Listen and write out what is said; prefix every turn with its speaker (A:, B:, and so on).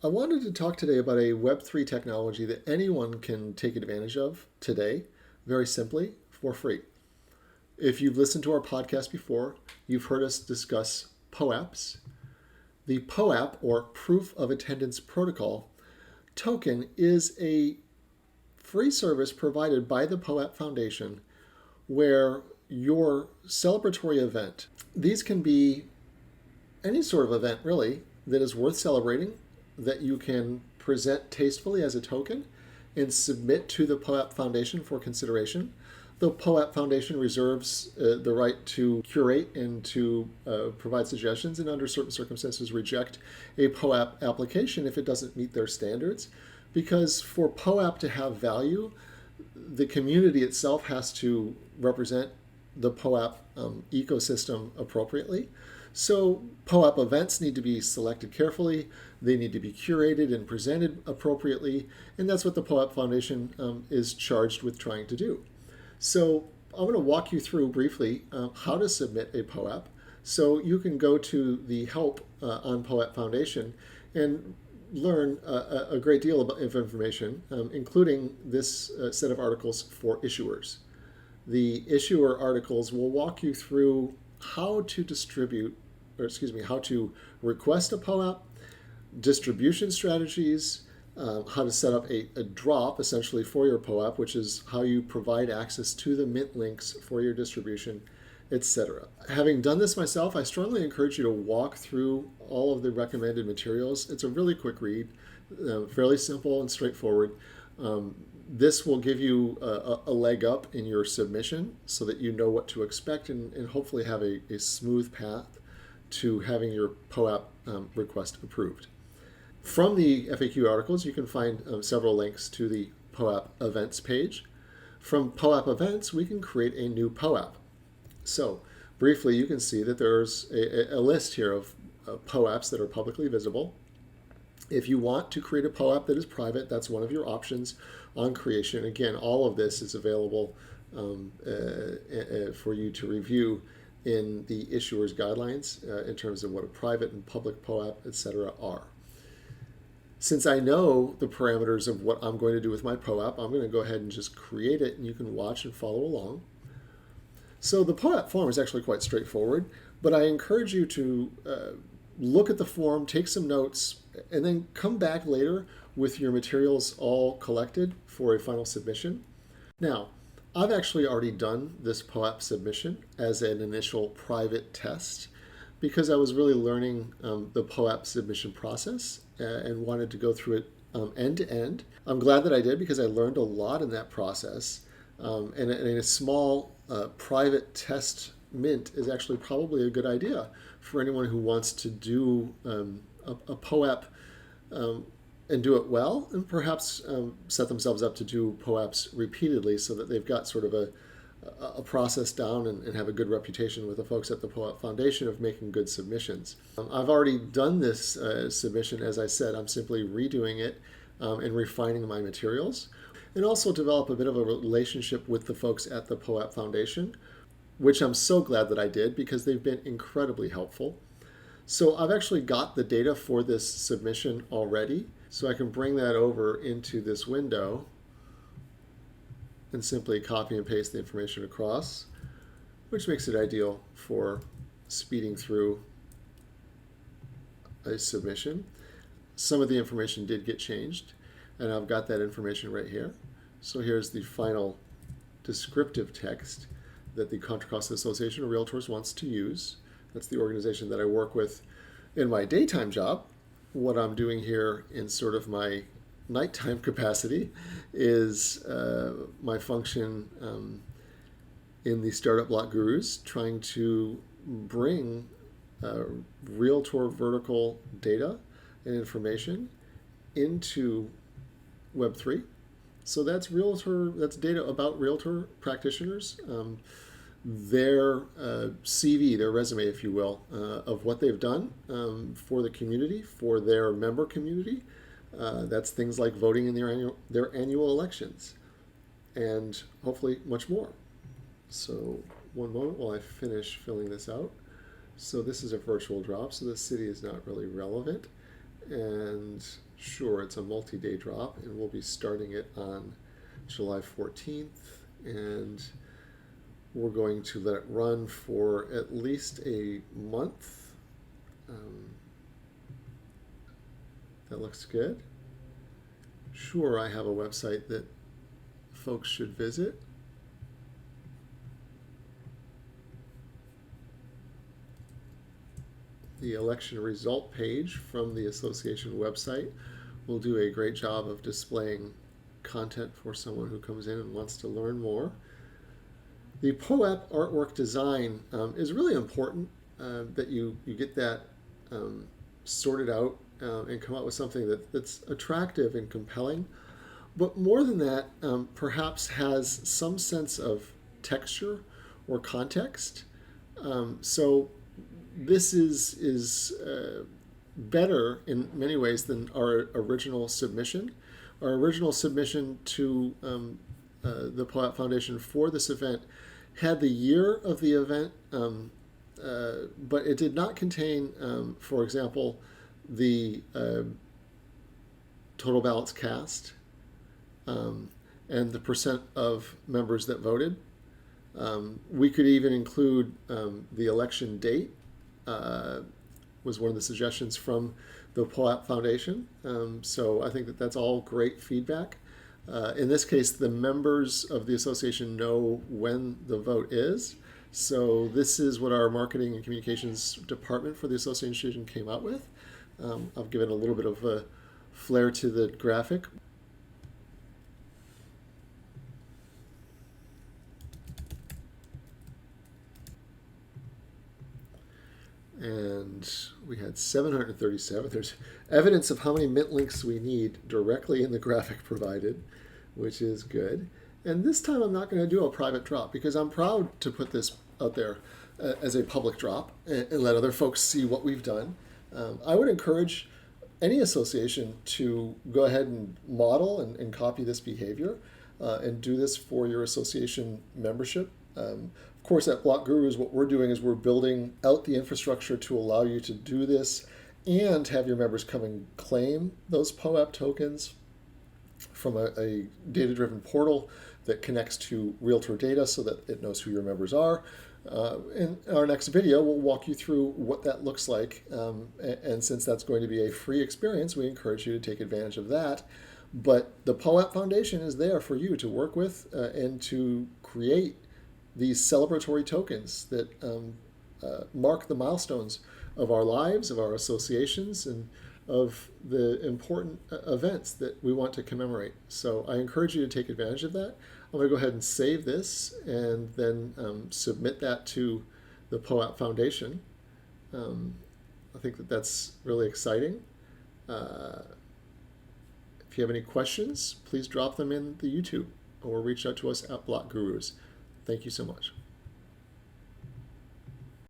A: I wanted to talk today about a Web3 technology that anyone can take advantage of today, very simply, for free. If you've listened to our podcast before, you've heard us discuss POAPs. The POAP, or Proof of Attendance Protocol, token is a free service provided by the POAP Foundation where your celebratory event, these can be any sort of event really that is worth celebrating, that you can present tastefully as a token and submit to the POAP Foundation for consideration. The POAP Foundation reserves the right to curate and to provide suggestions, and under certain circumstances reject a POAP application if it doesn't meet their standards. Because for POAP to have value, the community itself has to represent the POAP ecosystem appropriately. So POAP events need to be selected carefully, they need to be curated and presented appropriately, and that's what the POAP Foundation is charged with trying to do. So I'm going to walk you through briefly how to submit a POAP. So you can go to the help on POAP Foundation and learn a great deal of information, including this set of articles for issuers. The issuer articles will walk you through how to how to request a POAP, distribution strategies, how to set up a drop essentially for your POAP, which is how you provide access to the mint links for your distribution, etc. Having done this myself, I strongly encourage you to walk through all of the recommended materials. It's a really quick read, fairly simple and straightforward. This will give you a leg up in your submission so that you know what to expect and hopefully have a smooth path to having your POAP request approved. From the FAQ articles, you can find several links to the POAP events page. From POAP events, we can create a new POAP. So briefly, you can see that there's a list here of POAPs that are publicly visible. If you want to create a POAP that is private, that's one of your options on creation. Again, all of this is available for you to review in the issuer's guidelines in terms of what a private and public POAP, etc. are. Since I know the parameters of what I'm going to do with my POAP, I'm going to go ahead and just create it, and you can watch and follow along. So the POAP form is actually quite straightforward, but I encourage you to look at the form, take some notes, and then come back later with your materials all collected for a final submission. Now, I've actually already done this POAP submission as an initial private test because I was really learning the POAP submission process and wanted to go through it end to end. I'm glad that I did because I learned a lot in that process. And a small private test mint is actually probably a good idea for anyone who wants to do a POAP and do it well, and perhaps set themselves up to do POAPs repeatedly so that they've got sort of a process down and have a good reputation with the folks at the POAP Foundation of making good submissions. I've already done this submission, as I said. I'm simply redoing it and refining my materials, and also develop a bit of a relationship with the folks at the POAP Foundation, which I'm so glad that I did because they've been incredibly helpful. So I've actually got the data for this submission already, so I can bring that over into this window and simply copy and paste the information across, which makes it ideal for speeding through a submission. Some of the information did get changed, and I've got that information right here. So here's the final descriptive text that the Contra Costa Association of Realtors wants to use. That's the organization that I work with in my daytime job. What I'm doing here in sort of my nighttime capacity is my function in the Startup Block Gurus, trying to bring realtor vertical data and information into Web3. So that's data about realtor practitioners, their CV, their resume, if you will, of what they've done for the community, for their member community. That's things like voting in their annual elections, and hopefully much more. So one moment while I finish filling this out. So this is a virtual drop, so the city is not really relevant. And sure, it's a multi-day drop, and we'll be starting it on July 14th. And we're going to let it run for at least a month. That looks good. Sure, I have a website that folks should visit. The election result page from the association website will do a great job of displaying content for someone who comes in and wants to learn more. The POAP artwork design is really important that you get that sorted out and come up with something that's attractive and compelling. But more than that, perhaps has some sense of texture or context. So this is better in many ways than our original submission. Our original submission to the POAP Foundation for this event had the year of the event, but it did not contain, for example, the total ballots cast and the percent of members that voted. We could even include the election date, was one of the suggestions from the POAP Foundation. So I think that that's all great feedback. In this case, the members of the association know when the vote is. So this is what our marketing and communications department for the association came out with. I've given a little bit of a flair to the graphic. And we had 737. There's evidence of how many mint links we need directly in the graphic provided, which is good. And this time I'm not going to do a private drop because I'm proud to put this out there as a public drop and let other folks see what we've done. I would encourage any association to go ahead and model and copy this behavior and do this for your association membership. Of course, at Block Gurus, what we're doing is we're building out the infrastructure to allow you to do this and have your members come and claim those POAP tokens from a data-driven portal that connects to Realtor data so that it knows who your members are. In our next video, we'll walk you through what that looks like. And since that's going to be a free experience, we encourage you to take advantage of that. But the POAP Foundation is there for you to work with and to create these celebratory tokens that mark the milestones of our lives, of our associations, and of the important events that we want to commemorate. So I encourage you to take advantage of that. I'm going to go ahead and save this and then submit that to the POAP Foundation. I think that that's really exciting. If you have any questions, please drop them in the YouTube or reach out to us at Block Gurus. Thank you so much.